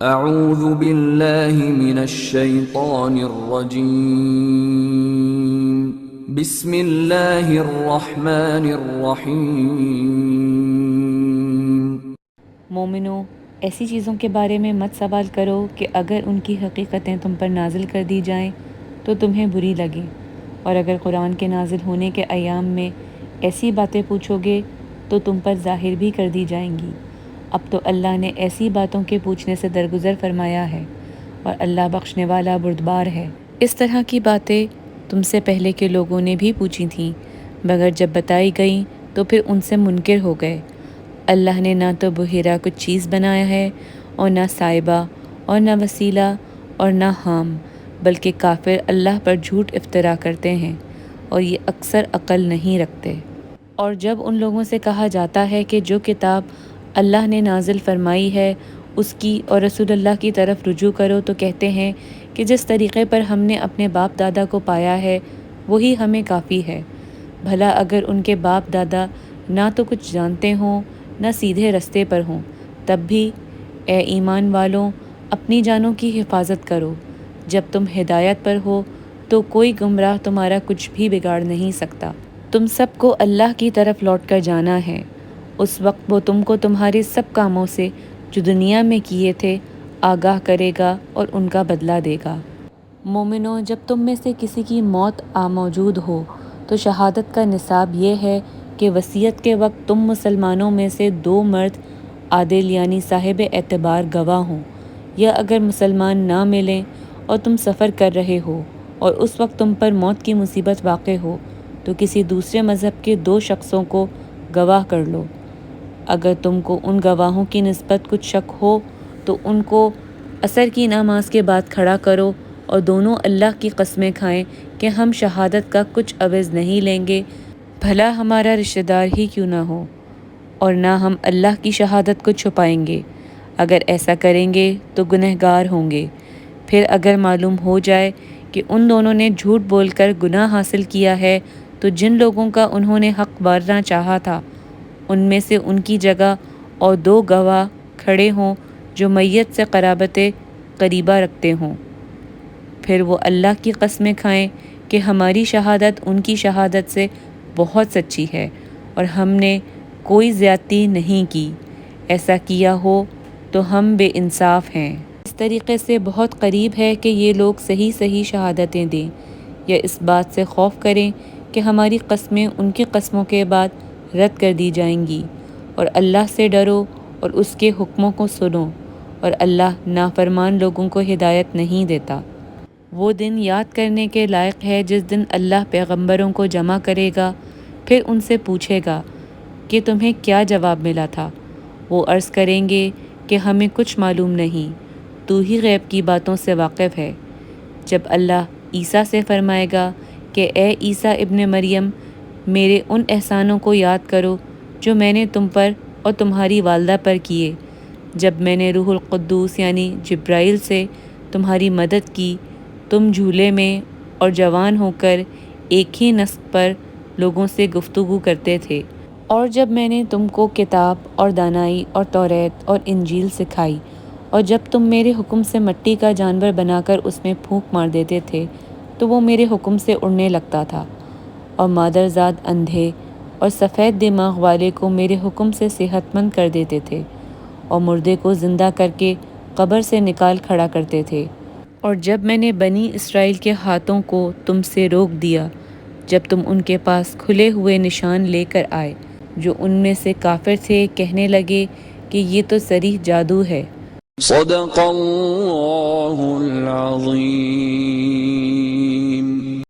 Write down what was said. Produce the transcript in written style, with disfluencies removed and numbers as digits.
اعوذ باللہ من الشیطان الرجیم بسم اللہ الرحمن الرحیم۔ مومنو، ایسی چیزوں کے بارے میں مت سوال کرو کہ اگر ان کی حقیقتیں تم پر نازل کر دی جائیں تو تمہیں بری لگیں، اور اگر قرآن کے نازل ہونے کے ایام میں ایسی باتیں پوچھو گے تو تم پر ظاہر بھی کر دی جائیں گی۔ اب تو اللہ نے ایسی باتوں کے پوچھنے سے درگزر فرمایا ہے، اور اللہ بخشنے والا بردبار ہے۔ اس طرح کی باتیں تم سے پہلے کے لوگوں نے بھی پوچھی تھیں، مگر جب بتائی گئیں تو پھر ان سے منکر ہو گئے۔ اللہ نے نہ تو بحیرہ کچھ چیز بنایا ہے، اور نہ صاحبہ، اور نہ وسیلہ، اور نہ حام، بلکہ کافر اللہ پر جھوٹ افترا کرتے ہیں، اور یہ اکثر عقل نہیں رکھتے۔ اور جب ان لوگوں سے کہا جاتا ہے کہ جو کتاب اللہ نے نازل فرمائی ہے اس کی اور رسول اللہ کی طرف رجوع کرو، تو کہتے ہیں کہ جس طریقے پر ہم نے اپنے باپ دادا کو پایا ہے وہی ہمیں کافی ہے۔ بھلا اگر ان کے باپ دادا نہ تو کچھ جانتے ہوں نہ سیدھے رستے پر ہوں، تب بھی اے ایمان والوں اپنی جانوں کی حفاظت کرو۔ جب تم ہدایت پر ہو تو کوئی گمراہ تمہارا کچھ بھی بگاڑ نہیں سکتا۔ تم سب کو اللہ کی طرف لوٹ کر جانا ہے، اس وقت وہ تم کو تمہارے سب کاموں سے جو دنیا میں کیے تھے آگاہ کرے گا اور ان کا بدلہ دے گا۔ مومنو، جب تم میں سے کسی کی موت موجود ہو تو شہادت کا نصاب یہ ہے کہ وصیت کے وقت تم مسلمانوں میں سے 2 مرد عادل یعنی صاحب اعتبار گواہ ہوں، یا اگر مسلمان نہ ملیں اور تم سفر کر رہے ہو اور اس وقت تم پر موت کی مصیبت واقع ہو تو کسی دوسرے مذہب کے 2 شخصوں کو گواہ کر لو۔ اگر تم کو ان گواہوں کی نسبت کچھ شک ہو تو ان کو عصر کی نماز کے بعد کھڑا کرو اور دونوں اللہ کی قسمیں کھائیں کہ ہم شہادت کا کچھ عوض نہیں لیں گے، بھلا ہمارا رشتہ دار ہی کیوں نہ ہو، اور نہ ہم اللہ کی شہادت کو چھپائیں گے۔ اگر ایسا کریں گے تو گنہگار ہوں گے۔ پھر اگر معلوم ہو جائے کہ ان دونوں نے جھوٹ بول کر گناہ حاصل کیا ہے تو جن لوگوں کا انہوں نے حق مارنا چاہا تھا ان میں سے ان کی جگہ اور 2 گواہ کھڑے ہوں جو میت سے قرابت قریبہ رکھتے ہوں۔ پھر وہ اللہ کی قسمیں کھائیں کہ ہماری شہادت ان کی شہادت سے بہت سچی ہے اور ہم نے کوئی زیادتی نہیں کی۔ ایسا کیا ہو تو ہم بے انصاف ہیں۔ اس طریقے سے بہت قریب ہے کہ یہ لوگ صحیح صحیح شہادتیں دیں، یا اس بات سے خوف کریں کہ ہماری قسمیں ان کی قسموں کے بعد رد کر دی جائیں گی۔ اور اللہ سے ڈرو اور اس کے حکموں کو سنو، اور اللہ نافرمان لوگوں کو ہدایت نہیں دیتا۔ وہ دن یاد کرنے کے لائق ہے جس دن اللہ پیغمبروں کو جمع کرے گا، پھر ان سے پوچھے گا کہ تمہیں کیا جواب ملا تھا۔ وہ عرض کریں گے کہ ہمیں کچھ معلوم نہیں، تو ہی غیب کی باتوں سے واقف ہے۔ جب اللہ عیسیٰ سے فرمائے گا کہ اے عیسیٰ ابن مریم، میرے ان احسانوں کو یاد کرو جو میں نے تم پر اور تمہاری والدہ پر کیے، جب میں نے روح القدس یعنی جبرائیل سے تمہاری مدد کی، تم جھولے میں اور جوان ہو کر ایک ہی نسق پر لوگوں سے گفتگو کرتے تھے، اور جب میں نے تم کو کتاب اور دانائی اور توریت اور انجیل سکھائی، اور جب تم میرے حکم سے مٹی کا جانور بنا کر اس میں پھونک مار دیتے تھے تو وہ میرے حکم سے اڑنے لگتا تھا، اور مادرزاد اندھے اور سفید دماغ والے کو میرے حکم سے صحت مند کر دیتے تھے، اور مردے کو زندہ کر کے قبر سے نکال کھڑا کرتے تھے۔ اور جب میں نے بنی اسرائیل کے ہاتھوں کو تم سے روک دیا جب تم ان کے پاس کھلے ہوئے نشان لے کر آئے، جو ان میں سے کافر تھے کہنے لگے کہ یہ تو صریح جادو ہے۔ صدق اللہ العظیم۔